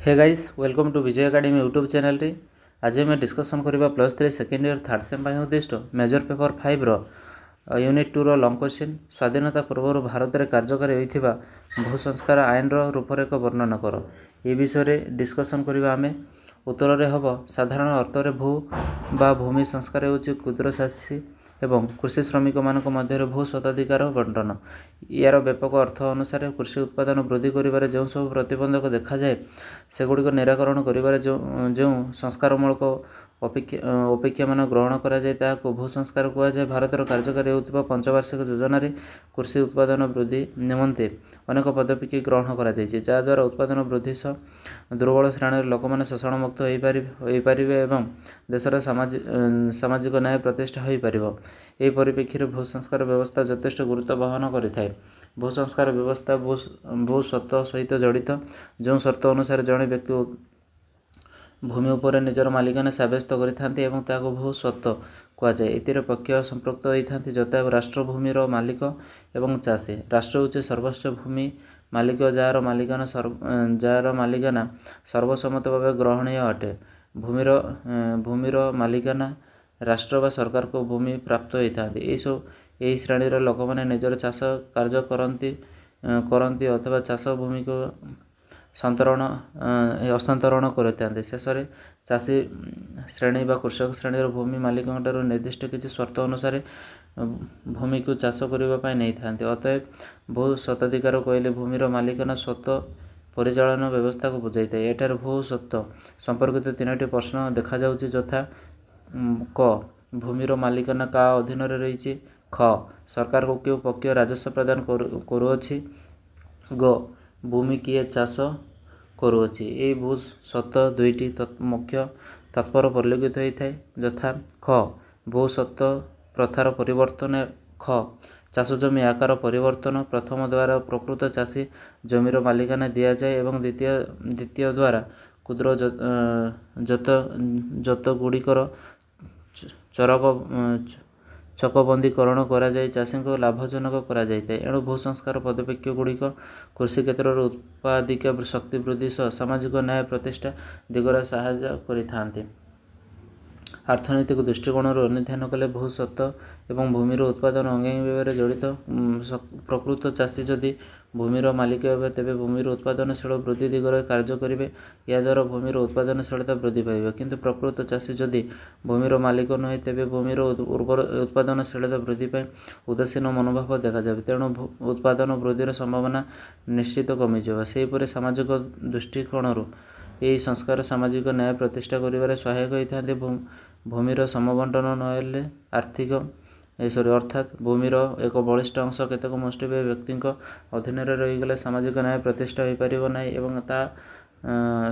Hey guys welcome to Vijay academy YouTube channel रे आज आम डिस्कसन करबा +3 सेकेंड ईयर थर्ड सेम पाई उद्दिष्ट मेजर पेपर 5 रो यूनिट 2 रो लॉन्ग क्वेश्चन स्वाधीनता पूर्व भारत में कार्यकारी होइथिबा भू संस्कार आईन रो रूपरेख वर्णन कर ए विषय रे डिस्कसन करबा आमे उत्तर रे हबो साधारण अर्थ रे भू बा भूमि संस्कार होछि क्षुद्र चाषी एवं कृषि श्रमिक मानक मध्य भू स्वताधिकार बंटन यार व्यापक अर्थ अनुसार कृषि उत्पादन वृद्धि करिबारे जो सब प्रतिबंधक देखा जाए सेगुड़िक निराकरण करिबारे जो संस्कारमूलक अपेक्षा मान ग्रहण करा जाए ताहाको भू संस्कार कुआ जाए। भारतर कार्यकारी होउथिबा पंचवार्षिक योजना रे कृषि उत्पादन वृद्धि निमंते अनेक पदक्षेप ग्रहण करा जायछि जहाद्वारा उत्पादन वृद्धि सह दुर्बल श्रेणी लोक मैंने शोषण मुक्त हो पारे एवं देशर सामाजिक न्याय प्रतिष्ठा हो पार। यह परिप्रेक्षी भू संस्कार व्यवस्था यथेष्ट गुरुत्व बहन करें। भू संस्कार व्यवस्था भू स्वत्व सहित जड़ित जो शर्त अनुसार जड़े व्यक्ति भूमि उपर निजर मालिकाना सब्यस्त करते भू स्वत्व कहुए। एतिर पक्ष संपृक्त होती जता राष्ट्रभूमिर मालिक एवं चाषी। राष्ट्र होचे सर्वोच्च भूमि मालिक जार मालिकाना सर्वसम्मत भाव ग्रहणीय अटे। भूमिर मालिकाना राष्ट्र व सरकार को भूमि प्राप्त होता यही श्रेणी लोक मैंने निजर चाष कार्य करती अथवा चाष भूमि को हस्तांतरण करते। शेष में चाषी श्रेणी व कृषक श्रेणी भूमि मालिक निर्दिष्ट किसी शर्त अनुसार भूमि को चाष करने नहीं था। अतएव भू स्वताधिकार कहले भूमिर मालिकाना स्वत्व परिचालन व्यवस्था को बुझाई था। एठार भू स्वत्व संपर्कित तीनोटी प्रश्न देखा जाउछि यथा क भूमिर मालिकाना का अधीन रही। ख सरकार को क्यों पक्ष राजस्व प्रदान करुअछि। ग भूमि किए चाष करुअछि। ये भू स्वत्व दुईटी मुख्य तात्पर्य परिलक्षित होता है यथा ख भू स्वत्व प्रथार परिवर्तन। ख चाष जमी आकार परिवर्तन। प्रथम द्वारा प्रकृत चाषी जमीर मालिकाना दि जाए एवं द्वितीय द्वारा क्षुद्र जतगुड़िकर चकबंदीकरण करा जाए चाषी को लाभजनक करा जाए। एणु भू संस्कार पदपेक्ष गुड़िक कृषि क्षेत्र में उत्पादिका शक्ति वृद्धि सह सामाजिक न्याय प्रतिष्ठा दिगरे सहायता करिथांती। अर्थनैतिक दृष्टिकोण अनुध्यान कले भू स्वत्व एवं भूमिर उत्पादन अंगांगी भाव जड़ित प्रकृत चाषी जदि भूमिर मालिक हे तेबे भूमिर उत्पादनशील वृद्धि दिगरे कार्य करेंगे। याद्वारा भूमिर उत्पादनशीलता वृद्धि पाइब। किंतु प्रकृत चाषी जदि भूमिर मालिक नुहे तेबे भूमिर उत्पादनशीलता वृद्धि पाए उदासीन मनोभाव देखा जाए। तेणु उत्पादन वृद्धिर संभावना निश्चित कमिଯିବ। सेहीपरि सामाजिक दृष्टिकोण यही संस्कार सामाजिक न्याय प्रतिष्ठा करिबारे सहायक होइथांते। भूमिर समबंटन नहेले आर्थिक अर्थात भूमिर एक बलिष्ठ अंश केतक मुष्टिमेय व्यक्ति अधीन रहीगले सामाजिक न्याय प्रतिष्ठा हो पारिब नाही एवं ता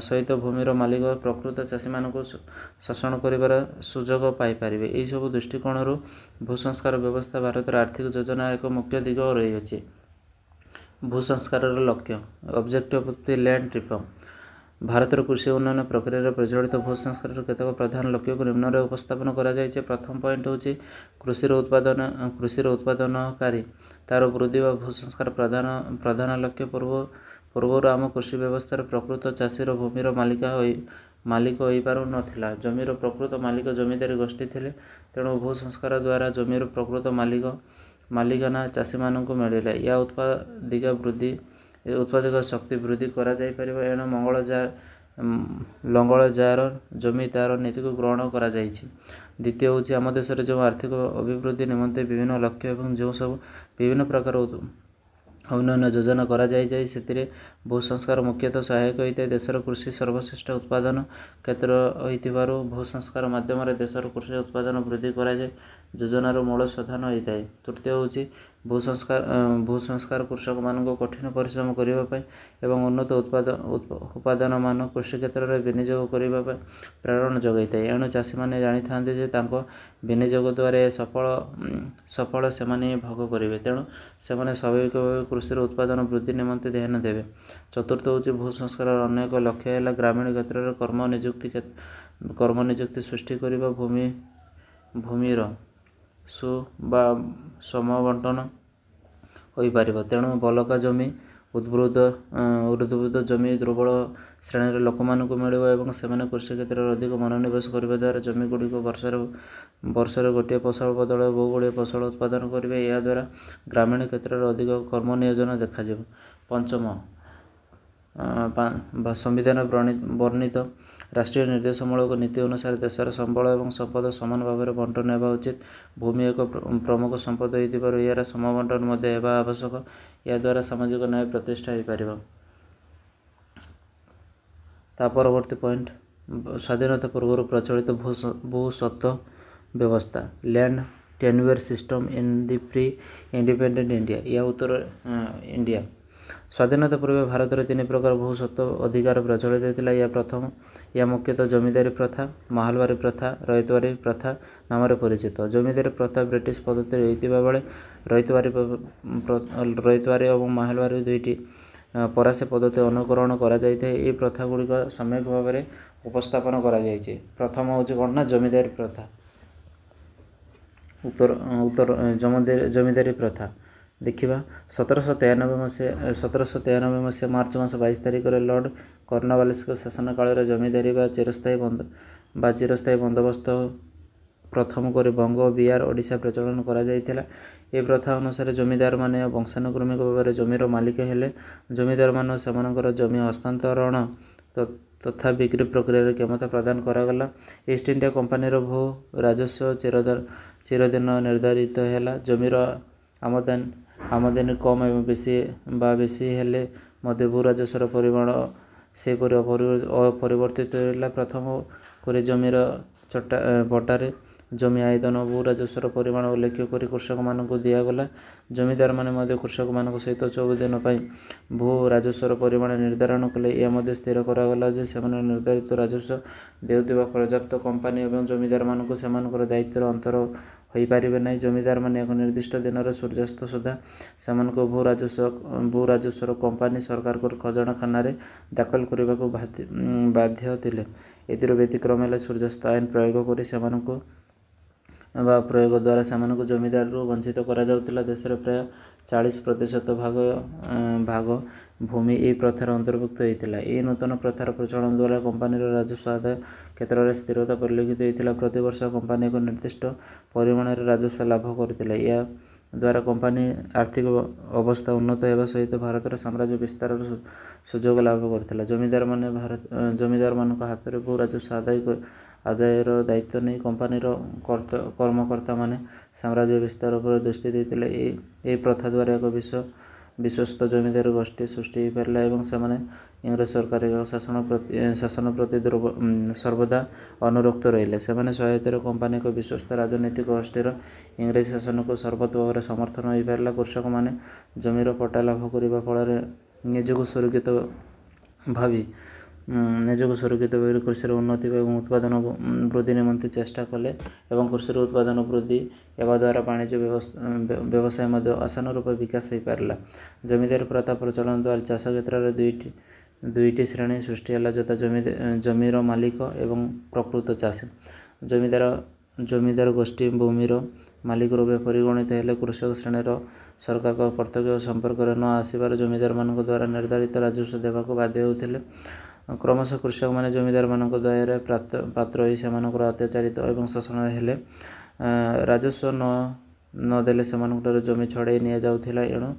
सहित भूमिर मालिक प्रकृत चाषी मान शोषण कर सुजोग पाइपर। यही सब दृष्टिकोण भू संस्कार व्यवस्था भारत आर्थिक योजना एक मुख्य दिग रही। भू संस्कार लक्ष्य objective of the land reform. भारतर कृषि उन्नयन प्रक्रिया प्रज्वलित भू संस्कार केतक प्रधान लक्ष्य को निम्न उपस्थापन करा जायछि। प्रथम पॉइंट होछि कृषि उत्पादनकारी तार वृद्धि व भू संस्कार प्रधान लक्ष्य। पूर्वर आम कृषि व्यवस्था प्रकृत चाषीर भूमिर मालिक हो पारु नथिला। जमीर प्रकृत मालिक जमीदारी गोष्ठी थिले। तेणु भू संस्कार द्वारा जमीर प्रकृत मालिकाना चाषी मानक मिलिला। या उत्पादिक शक्ति वृद्धि करा जाय परिबो। एणु लंगल जार जमी तार नीति को ग्रहण करा जायछि। द्वितीय होछि आम देश जो आर्थिक अभिवृद्धि निमंते विभिन्न लक्ष्य एवं जो सब विभिन्न प्रकार उन्नयन योजना करा जाय से भू संस्कार मुख्यतः सहायक होता है। देशर कृषि सर्वश्रेष्ठ उत्पादन क्षेत्र होइतिबारु भू संस्कार माध्यम देशर कृषि उत्पादन वृद्धि करा जाय योजनार मूल साधन होता है। तृतीय होछि भू संस्कार कृषक मान कठिन परिश्रम करने एवं उन्नत उत्पादन मान कृषि क्षेत्र में विनियोग करने प्रेरणा जगै था। एणु चाषी मैंने जानी था विनियोग द्वारा सफल से भोग करेंगे। तेणु से स्वाभाविक भाव कृषि उत्पादन वृद्धि निमंते ध्यान देवे। चतुर्थ होछि भू संस्कार अन्य एक लक्ष्य है ग्रामीण क्षेत्र में कर्म नियुक्ति सृष्टि करने भूमिर समबंटन हो पार। तेणु बलका जमी ଉଦ୍ବୁଦ୍ଧ ଜମି ଦୁର୍ବଳ ଶ୍ରେଣୀର ଲୋକମାନଙ୍କୁ ମିଳିବ ଏବଂ ସେମାନେ କୃଷି କ୍ଷେତ୍ରରେ ଅଧିକ ମନୋନିବେଶ କରିବା ଦ୍ୱାରା ଜମିଗୁଡ଼ିକ ବର୍ଷରେ ଗୋଟିଏ ଫସଲ ବଦଳରେ ବହୁ ଗୁଡ଼ିଏ ଫସଲ ଉତ୍ପାଦନ କରିବେ। ଏହାଦ୍ୱାରା ଗ୍ରାମୀଣ କ୍ଷେତ୍ରରେ ଅଧିକ କର୍ମ ନିୟୋଜନ ଦେଖାଯିବ। ପଞ୍ଚମ, ସମ୍ବିଧାନ ବର୍ଣ୍ଣିତ ରାଷ୍ଟ୍ରୀୟ ନିର୍ଦ୍ଦେଶମୂଳକ ନୀତି ଅନୁସାରେ ଦେଶର ସମ୍ବଳ ଏବଂ ସମ୍ପଦ ସମାନ ଭାବରେ ବଣ୍ଟନ ହେବା ଉଚିତ। ଭୂମି ଏକ ପ୍ରମୁଖ ସମ୍ପଦ ହୋଇଥିବାରୁ ଏହାର ସମବଣ୍ଟନ ମଧ୍ୟ ହେବା ଆବଶ୍ୟକ। ଏହାଦ୍ୱାରା ସାମାଜିକ ନ୍ୟାୟ ପ୍ରତିଷ୍ଠା ହୋଇପାରିବ। ତା ପରବର୍ତ୍ତୀ ପଏଣ୍ଟ, ସ୍ୱାଧୀନତା ପୂର୍ବରୁ ପ୍ରଚଳିତ ଭୂସ୍ୱତ୍ତ୍ୱ ବ୍ୟବସ୍ଥା, land tenure system in the pre independent India. ଏହା ଉତ୍ତର ଇଣ୍ଡିଆ। ସ୍ୱାଧୀନତା ପୂର୍ବେ ଭାରତରେ 3 ପ୍ରକାର ଭୂସ୍ୱତ୍ତ୍ୱ ଅଧିକାର ପ୍ରଚଳିତ ଥିଲା। ଏହା ମୁଖ୍ୟତଃ ଜମିଦାରୀ ପ୍ରଥା, ମାହାଲବାରୀ ପ୍ରଥା, ରଇତବାରୀ ପ୍ରଥା ନାମରେ ପରିଚିତ। ଜମିଦାରୀ ପ୍ରଥା ବ୍ରିଟିଶ ପଦ୍ଧତିରେ ହୋଇଥିବା ବେଳେ ରଇତବାରୀ ଏବଂ ମାହାଲବାରୀ ଦୁଇଟି ଫରାସୀ ପଦ୍ଧତି ଅନୁକରଣ କରାଯାଇଥାଏ। ଏହି ପ୍ରଥାଗୁଡ଼ିକ ସମ୍ୟକ ଭାବରେ ଉପସ୍ଥାପନ କରାଯାଇଛି। ପ୍ରଥମ ହେଉଛି କ'ଣ ନା ଜମିଦାରୀ ପ୍ରଥା। ଜମିଦାରୀ ପ୍ରଥା ଦେଖିବା 1793 ମସିହା ମାର୍ଚ୍ଚ ମାସ 22 ତାରିଖରେ ଲର୍ଡ଼ କର୍ଣ୍ଣୱାଲିସଙ୍କ ଶାସନ କାଳରେ ଜମିଦାରୀ ବା ଚିରସ୍ଥାୟୀ ବନ୍ଦୋବସ୍ତ ପ୍ରଥମ କରି ବଙ୍ଗ, ବିହାର, ଓଡ଼ିଶା ପ୍ରଚଳନ କରାଯାଇଥିଲା। ଏହି ପ୍ରଥା ଅନୁସାରେ ଜମିଦାରମାନେ ବଂଶାନୁକ୍ରମିକ ଭାବରେ ଜମିର ମାଲିକ ହେଲେ। ଜମିଦାରମାନଙ୍କୁ ସେମାନଙ୍କର ଜମି ହସ୍ତାନ୍ତରଣ ତଥା ବିକ୍ରି ପ୍ରକ୍ରିୟାରେ କ୍ଷମତା ପ୍ରଦାନ କରାଗଲା। ଇଷ୍ଟ ଇଣ୍ଡିଆ କମ୍ପାନୀର ଭୂ ରାଜସ୍ୱ ଚିରଦିନ ନିର୍ଦ୍ଧାରିତ ହେଲା। ଜମିର ଆମଦାନୀ କମ୍ ଏବଂ ବେଶୀ ହେଲେ ମଧ୍ୟ ଭୂ ରାଜସ୍ୱର ପରିମାଣ ସେହିପରି ଅପରିବର୍ତ୍ତିତ ରହିଲା। ପ୍ରଥମ କରି ଜମିର ପଟ୍ଟାରେ ଜମି ଆୟତନ ଭୂ ରାଜସ୍ୱର ପରିମାଣ ଉଲ୍ଲେଖ କରି କୃଷକମାନଙ୍କୁ ଦିଆଗଲା। ଜମିଦାରମାନେ ମଧ୍ୟ କୃଷକମାନଙ୍କ ସହିତ 14 ଦିନ ପାଇଁ ଭୂ ରାଜସ୍ୱର ପରିମାଣ ନିର୍ଦ୍ଧାରଣ କଲେ। ଏହା ମଧ୍ୟ ସ୍ଥିର କରାଗଲା ଯେ ସେମାନେ ନିର୍ଦ୍ଧାରିତ ରାଜସ୍ୱ ଦେଉଥିବା ପର୍ଯ୍ୟାପ୍ତ କମ୍ପାନୀ ଏବଂ ଜମିଦାରମାନଙ୍କୁ ସେମାନଙ୍କର ଦାୟିତ୍ୱର ଅନ୍ତର ହୋଇପାରିବେ ନାହିଁ। ଜମିଦାରମାନେ ଏକ ନିର୍ଦ୍ଦିଷ୍ଟ ଦିନର ସୂର୍ଯ୍ୟାସ୍ତ ସୁଦ୍ଧା ସେମାନଙ୍କ ଭୂ ରାଜସ୍ୱର କମ୍ପାନୀ ସରକାରଙ୍କ ଖଜଣାଖାନାରେ ଦାଖଲ କରିବାକୁ ବାଧ୍ୟ ଥିଲେ। ଏଥିରୁ ବ୍ୟତିକ୍ରମ ହେଲେ ସୂର୍ଯ୍ୟାସ୍ତ ଆଇନ ପ୍ରୟୋଗ ଦ୍ୱାରା ସେମାନଙ୍କୁ ଜମିଦାରୀରୁ ବଞ୍ଚିତ କରାଯାଉଥିଲା। ଦେଶର ପ୍ରାୟ 40% ଭାଗ ଭୂମି ଏହି ପ୍ରଥାର ଅନ୍ତର୍ଭୁକ୍ତ ହୋଇଥିଲା। ଏହି ନୂତନ ପ୍ରଥାର ପ୍ରଚଳନ ଦ୍ୱାରା କମ୍ପାନୀର ରାଜସ୍ୱ ଆଦାୟ କ୍ଷେତ୍ରରେ ସ୍ଥିରତା ପରିଲକ୍ଷିତ ହୋଇଥିଲା। ପ୍ରତିବର୍ଷ କମ୍ପାନୀ ଏକ ନିର୍ଦ୍ଦିଷ୍ଟ ପରିମାଣରେ ରାଜସ୍ୱ ଲାଭ କରୁଥିଲା। ଏହା ଦ୍ୱାରା କମ୍ପାନୀ ଆର୍ଥିକ ଅବସ୍ଥା ଉନ୍ନତ ହେବା ସହିତ ଭାରତର ସାମ୍ରାଜ୍ୟ ବିସ୍ତାରର ସୁଯୋଗ ଲାଭ କରିଥିଲା। ଜମିଦାରମାନଙ୍କ ହାତରେ ଭୂ ରାଜସ୍ୱ ଆଦାୟର ଦାୟିତ୍ୱ ନେଇ କମ୍ପାନୀର କର୍ମକର୍ତ୍ତାମାନେ ସାମ୍ରାଜ୍ୟ ବିସ୍ତାର ଉପରେ ଦୃଷ୍ଟି ଦେଇଥିଲେ। ଏହି ପ୍ରଥା ଦ୍ୱାରା ଏକ ବିଶ୍ୱସ୍ତ ଜମିଦାର ଗୋଷ୍ଠୀ ସୃଷ୍ଟି ହୋଇପାରିଲା ଏବଂ ସେମାନେ ଇଂରେଜ ସରକାରଙ୍କ ଶାସନ ପ୍ରତି ସର୍ବଦା ଅନୁରକ୍ତ ରହିଲେ। ସେମାନେ ସହାୟତାରେ କମ୍ପାନୀ ଏକ ବିଶ୍ୱସ୍ତ ରାଜନୈତିକ ଗୋଷ୍ଠୀର ଇଂରେଜ ଶାସନକୁ ସର୍ବତ ଭାବରେ ସମର୍ଥନ ହୋଇପାରିଲା। କୃଷକମାନେ ଜମିର ପଟ୍ଟା ଲାଭ କରିବା ଫଳରେ ନିଜକୁ ସୁରକ୍ଷିତ ଭାବି କୃଷିର ଉନ୍ନତି ଏବଂ ଉତ୍ପାଦନ ବୃଦ୍ଧି ନିମନ୍ତେ ଚେଷ୍ଟା କଲେ ଏବଂ କୃଷିର ଉତ୍ପାଦନ ବୃଦ୍ଧି ହେବା ଦ୍ୱାରା ବାଣିଜ୍ୟ ବ୍ୟବସାୟ ମଧ୍ୟ ଆଶାନୁରୂପ ବିକାଶ ହୋଇପାରିଲା। ଜମିଦାରୀ ପ୍ରଥା ପ୍ରଚଳନ ଦ୍ୱାରା ଚାଷ କ୍ଷେତ୍ରରେ ଦୁଇଟି ଶ୍ରେଣୀ ସୃଷ୍ଟି ହେଲା, ଯଥା ଜମିର ମାଲିକ ଏବଂ ପ୍ରକୃତ ଚାଷୀ। ଜମିଦାର ଗୋଷ୍ଠୀ ଭୂମିର ମାଲିକ ରୂପେ ପରିଗଣିତ ହେଲେ କୃଷକ ଶ୍ରେଣୀର ସରକାରଙ୍କ ପ୍ରତ୍ୟକ୍ଷ ସମ୍ପର୍କରେ ନ ଆସିବାରୁ ଜମିଦାରମାନଙ୍କ ଦ୍ୱାରା ନିର୍ଦ୍ଧାରିତ ରାଜସ୍ୱ ଦେବାକୁ ବାଧ୍ୟ ହେଉଥିଲେ। କ୍ରମଶଃ କୃଷକମାନେ ଜମିଦାରମାନଙ୍କ ଦୟାରେ ପାତ୍ର ହୋଇ ସେମାନଙ୍କର ଅତ୍ୟାଚାରିତ ଏବଂ ଶୋଷଣ ହେଲେ। ରାଜସ୍ୱ ନ ଦେଲେ ସେମାନଙ୍କଠାରୁ ଜମି ଛଡ଼ାଇ ନିଆଯାଉଥିଲା। ଏଣୁ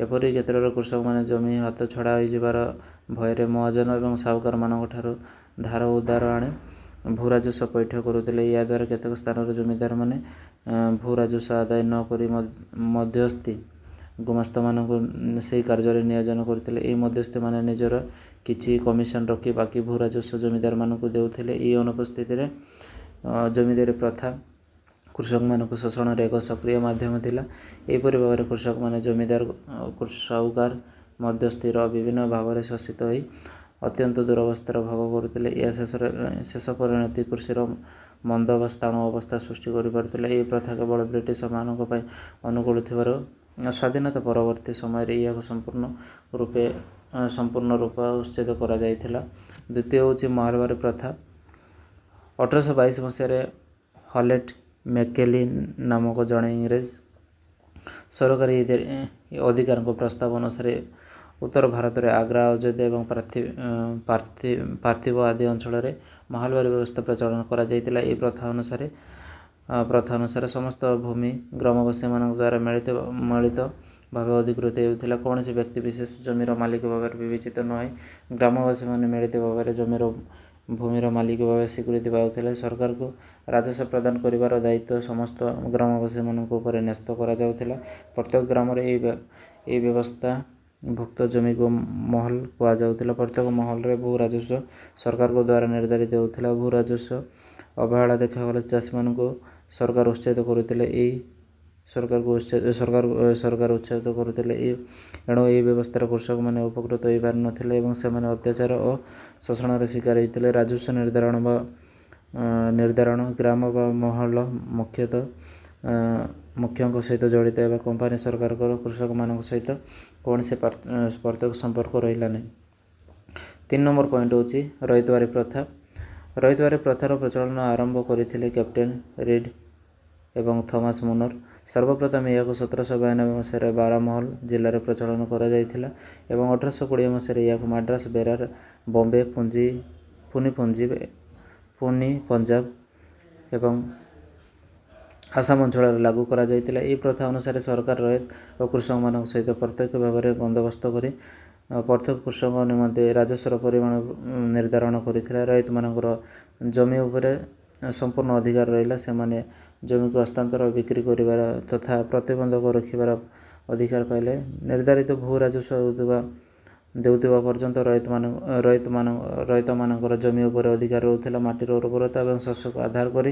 ଏପରି କ୍ଷେତ୍ରରେ କୃଷକମାନେ ଜମି ହାତଛଡ଼ା ହୋଇଯିବାର ଭୟରେ ମହାଜନ ଏବଂ ସାହୁକାରମାନଙ୍କଠାରୁ ଧାର ଉଧାର ଆଣି ଭୂ ରାଜସ୍ୱ ପୈଠ କରୁଥିଲେ। ଏହାଦ୍ୱାରା କେତେକ ସ୍ଥାନରେ ଜମିଦାରମାନେ ଭୂ ରାଜସ୍ୱ ଆଦାୟ ନ କରି ମଧ୍ୟସ୍ଥି ଗୁମାସ୍ତାମାନଙ୍କୁ ସେହି କାର୍ଯ୍ୟରେ ନିୟୋଜନ କରୁଥିଲେ। ଏହି ମଧ୍ୟସ୍ଥିମାନେ ନିଜର କିଛି କମିଶନ ରଖି ବାକି ଭୂ ରାଜସ୍ୱ ଜମିଦାରମାନଙ୍କୁ ଦେଉଥିଲେ। ଏହି ଅନୁପସ୍ଥିତିରେ ଜମିଦାରୀ ପ୍ରଥା କୃଷକମାନଙ୍କ ଶୋଷଣର ଏକ ସକ୍ରିୟ ମାଧ୍ୟମ ଥିଲା। ଏହିପରି ଭାବରେ କୃଷକମାନେ ଜମିଦାର, ସାହୁକାର, ମଧ୍ୟସ୍ଥିର ବିଭିନ୍ନ ଭାବରେ ଶୋଷିତ ହୋଇ ଅତ୍ୟନ୍ତ ଦୁରବସ୍ଥାର ଭୋଗ କରୁଥିଲେ। ଏହା ଶେଷ ପରିଣତି କୃଷିର ମନ୍ଦ ବା ସ୍ଥାଣୁ ଅବସ୍ଥା ସୃଷ୍ଟି କରିପାରୁଥିଲା। ଏହି ପ୍ରଥା କେବଳ ବ୍ରିଟିଶମାନଙ୍କ ପାଇଁ ଅନୁକୂଳ ଥିବାରୁ ସ୍ୱାଧୀନତା ପରବର୍ତ୍ତୀ ସମୟରେ ଏହାକୁ ସମ୍ପୂର୍ଣ୍ଣ ରୂପ ଉଚ୍ଛେଦ କରାଯାଇଥିଲା। ଦ୍ୱିତୀୟ ହେଉଛି ମାହାଲବାରୀ ପ୍ରଥା। 1822 ମସିହାରେ ହଲେଟ୍ ମେକେଲି ନାମକ ଜଣେ ଇଂରେଜ ସରକାରୀ ଅଧିକାରୀଙ୍କ ପ୍ରସ୍ତାବ ଅନୁସାରେ ଉତ୍ତର ଭାରତରେ ଆଗ୍ରା, ଅଯୋଧ୍ୟା ଏବଂ ପାର୍ଥିବ ଆଦି ଅଞ୍ଚଳରେ ମହଲବାରୀ ବ୍ୟବସ୍ଥା ପ୍ରଚଳନ କରାଯାଇଥିଲା। ଏହି ପ୍ରଥା ଅନୁସାରେ ସମସ୍ତ ଭୂମି ଗ୍ରାମବାସୀମାନଙ୍କ ଦ୍ୱାରା ମିଳିତ ଭାବେ ଅଧିକୃତ ହେଉଥିଲା। କୌଣସି ବ୍ୟକ୍ତି ବିଶେଷ ଜମିର ମାଲିକ ଭାବରେ ବିବେଚିତ ନ ହୋଇ ଗ୍ରାମବାସୀମାନେ ମିଳିତ ଭାବରେ ଭୂମିର ମାଲିକ ଭାବେ ସ୍ୱୀକୃତି ପାଉଥିଲେ। ସରକାରକୁ ରାଜସ୍ୱ ପ୍ରଦାନ କରିବାର ଦାୟିତ୍ୱ ସମସ୍ତ ଗ୍ରାମବାସୀମାନଙ୍କ ଉପରେ ନ୍ୟସ୍ତ କରାଯାଉଥିଲା। ପ୍ରତ୍ୟେକ ଗ୍ରାମରେ ଏହି ବ୍ୟବସ୍ଥା ଭୁକ୍ତ ଜମିକୁ ମହଲ କୁହାଯାଉଥିଲା। ପ୍ରତ୍ୟେକ ମହଲରେ ଭୂ ରାଜସ୍ୱ ସରକାରଙ୍କ ଦ୍ୱାରା ନିର୍ଦ୍ଧାରିତ ହେଉଥିଲା। ଭୂ ରାଜସ୍ୱ ଅବହେଳା ଦେଖାଗଲେ ଚାଷୀମାନଙ୍କୁ ସରକାର ଉଚ୍ଛେଦ କରୁଥିଲେ। ଏଣୁ ଏହି ବ୍ୟବସ୍ଥାରେ କୃଷକମାନେ ଉପକୃତ ହୋଇପାରିନଥିଲେ ଏବଂ ସେମାନେ ଅତ୍ୟାଚାର ଓ ଶୋଷଣର ଶିକାର ହୋଇଥିଲେ। ରାଜସ୍ୱ ନିର୍ଦ୍ଧାରଣ ଗ୍ରାମ ବା ମହଲ ମୁଖ୍ୟଙ୍କ ସହିତ ଜଡ଼ିତ ହେବା କମ୍ପାନୀ ସରକାରଙ୍କର କୃଷକମାନଙ୍କ ସହିତ କୌଣସି ପ୍ରତ୍ୟକ୍ଷ ସମ୍ପର୍କ ରହିଲା ନାହିଁ। 3 ନମ୍ବର ପଏଣ୍ଟ ହେଉଛି ରଇତବାରୀ ପ୍ରଥା। ରଇତବାରୀ ପ୍ରଥାର ପ୍ରଚଳନ ଆରମ୍ଭ କରିଥିଲେ କ୍ୟାପ୍ଟେନ୍ ରିଡ୍ ଏବଂ ଥମାସ ମୁନର। ସର୍ବପ୍ରଥମେ ଏହାକୁ 1792 ମସିହାରେ ବାରାମହଲ ଜିଲ୍ଲାରେ ପ୍ରଚଳନ କରାଯାଇଥିଲା ଏବଂ 1820 ମସିହାରେ ଏହାକୁ ମାଡ୍ରାସ, ବେରାର, ବମ୍ବେ, ପୁନି ପଞ୍ଜାବ ଏବଂ ଆସାମ ଅଞ୍ଚଳରେ ଲାଗୁ କରାଯାଇଥିଲା। ଏହି ପ୍ରଥା ଅନୁସାରେ ସରକାର ରୟତ ଓ କୃଷକମାନଙ୍କ ସହିତ ପ୍ରତ୍ୟକ୍ଷ ଭାବରେ ବନ୍ଦୋବସ୍ତ କରି ପ୍ରତ୍ୟେକ କୃଷକଙ୍କ ନିମନ୍ତେ ରାଜସ୍ୱର ପରିମାଣ ନିର୍ଦ୍ଧାରଣ କରିଥିଲା। ରୟତମାନଙ୍କର ଜମି ଉପରେ ସମ୍ପୂର୍ଣ୍ଣ ଅଧିକାର ରହିଲା। ସେମାନେ ଜମିକୁ ହସ୍ତାନ୍ତର, ବିକ୍ରି କରିବାର ତଥା ପ୍ରତିବନ୍ଧକ ରଖିବାର ଅଧିକାର ପାଇଲେ। ନିର୍ଦ୍ଧାରିତ ଭୂ ରାଜସ୍ୱ ଦେଉଥିବା ପର୍ଯ୍ୟନ୍ତ ରଇତମାନଙ୍କର ଜମି ଉପରେ ଅଧିକାର ରହୁଥିଲା। ମାଟିର ଉର୍ବରତା ଏବଂ ଶସ୍ୟକୁ ଆଧାର କରି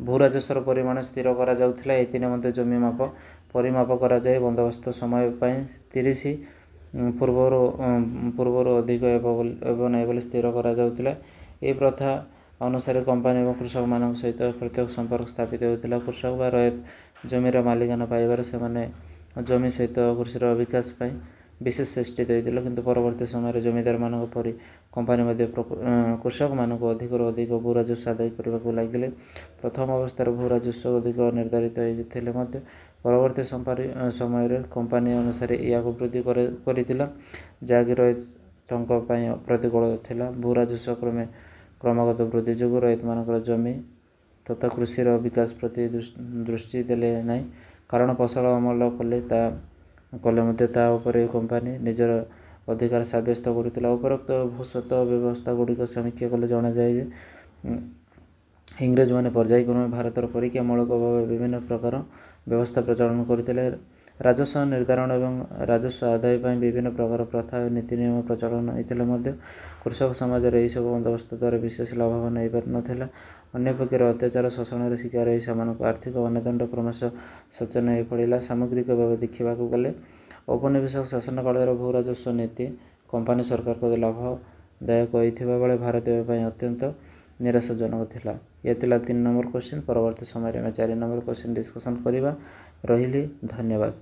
ଭୂ ରାଜସ୍ୱର ପରିମାଣ ସ୍ଥିର କରାଯାଉଥିଲା। ଏଥି ନିମନ୍ତେ ଜମି ପରିମାପ କରାଯାଇ ବନ୍ଦୋବସ୍ତ ସମୟ ପାଇଁ 30 ପୂର୍ବରୁ ଅଧିକ ହେବ ନାହିଁ ବୋଲି ସ୍ଥିର କରାଯାଉଥିଲା। ଏହି ପ୍ରଥା ଅନୁସାରେ କମ୍ପାନୀ ଏବଂ କୃଷକମାନଙ୍କ ସହିତ ପ୍ରତ୍ୟକ୍ଷ ସମ୍ପର୍କ ସ୍ଥାପିତ ହେଉଥିଲା। କୃଷକ ବା ରୟତ ଜମିର ମାଲିକାନା ପାଇବାରେ ସେମାନେ ଜମି ସହିତ କୃଷିର ବିକାଶ ପାଇଁ ବିଶେଷ ଚେଷ୍ଟିତ ହୋଇଥିଲେ, କିନ୍ତୁ ପରବର୍ତ୍ତୀ ସମୟରେ ଜମିଦାରମାନଙ୍କ ପରି କମ୍ପାନୀ ମଧ୍ୟ କୃଷକମାନଙ୍କୁ ଅଧିକରୁ ଅଧିକ ଭୂ ରାଜସ୍ୱ ଆଦାୟ କରିବାକୁ ଲାଗିଲେ। ପ୍ରଥମ ଅବସ୍ଥାରେ ଭୂ ରାଜସ୍ୱ ଅଧିକ ନିର୍ଦ୍ଧାରିତ ହୋଇଥିଲେ ମଧ୍ୟ ପରବର୍ତ୍ତୀ ସମୟରେ କମ୍ପାନୀ ଅନୁସାରେ ଏହାକୁ ବୃଦ୍ଧି କରିଥିଲା, ଯାହାକି ରୟତଙ୍କ ପାଇଁ ପ୍ରତିକୂଳ ଥିଲା। ଭୂ ରାଜସ୍ୱ କ୍ରମାଗତ ବୃଦ୍ଧି ଯୋଗୁଁ ରୟତମାନଙ୍କର ଜମି ତଥା କୃଷିର ବିକାଶ ପ୍ରତି ଦୃଷ୍ଟି ଦେଲେ ନାହିଁ, କାରଣ ଫସଲ ଅମଳ କଲେ ମଧ୍ୟ ତା ଉପରେ କମ୍ପାନୀ ନିଜର ଅଧିକାର ସାବ୍ୟସ୍ତ କରୁଥିଲା। ଉପରୋକ୍ତ ଭୂସ୍ୱତ୍ତ୍ୱ ବ୍ୟବସ୍ଥାଗୁଡ଼ିକ ସମୀକ୍ଷା କଲେ ଜଣାଯାଏ ଯେ ଇଂରେଜମାନେ ପର୍ଯ୍ୟାୟକ୍ରମେ ଭାରତରେ ପରୀକ୍ଷାମୂଳକ ଭାବେ ବିଭିନ୍ନ ପ୍ରକାର ବ୍ୟବସ୍ଥା ପ୍ରଚଳନ କରିଥିଲେ। ରାଜସ୍ୱ ନିର୍ଦ୍ଧାରଣ ଏବଂ ରାଜସ୍ୱ ଆଦାୟ ପାଇଁ ବିଭିନ୍ନ ପ୍ରକାର ପ୍ରଥା ଓ ନୀତି ନିୟମ ପ୍ରଚଳନ ହୋଇଥିଲେ ମଧ୍ୟ କୃଷକ ସମାଜରେ ଏହିସବୁ ବନ୍ଦୋବସ୍ତ ଦ୍ୱାରା ବିଶେଷ ଲାଭବାନ ହୋଇପାରିନଥିଲା। ଅନ୍ୟପକ୍ଷରେ ଅତ୍ୟାଚାର ଶୋଷଣର ଶିକାର ହୋଇ ସେମାନଙ୍କୁ ଆର୍ଥିକ ଅନଦଣ୍ଡ କ୍ରମଶଃ ସଚେତନ ହୋଇପଡ଼ିଲା। ସାମଗ୍ରିକ ଭାବେ ଦେଖିବାକୁ ଗଲେ ଔପନିବେଶିକ ଶାସନ କାଳର ଭୂ ରାଜସ୍ୱ ନୀତି କମ୍ପାନୀ ସରକାରଙ୍କ ଲାଭଦାୟକ ହୋଇଥିବା ବେଳେ ଭାରତୀୟ ପାଇଁ ଅତ୍ୟନ୍ତ ନିରାଶାଜନକ ଥିଲା। ଏ ଥିଲା 3 ନମ୍ବର କ୍ୱେଶ୍ଚିନ୍। ପରବର୍ତ୍ତୀ ସମୟରେ ଆମେ 4 ନମ୍ବର କ୍ୱେଶ୍ଚିନ୍ ଡିସ୍କସନ୍ କରିବା। ରହିଲି, ଧନ୍ୟବାଦ।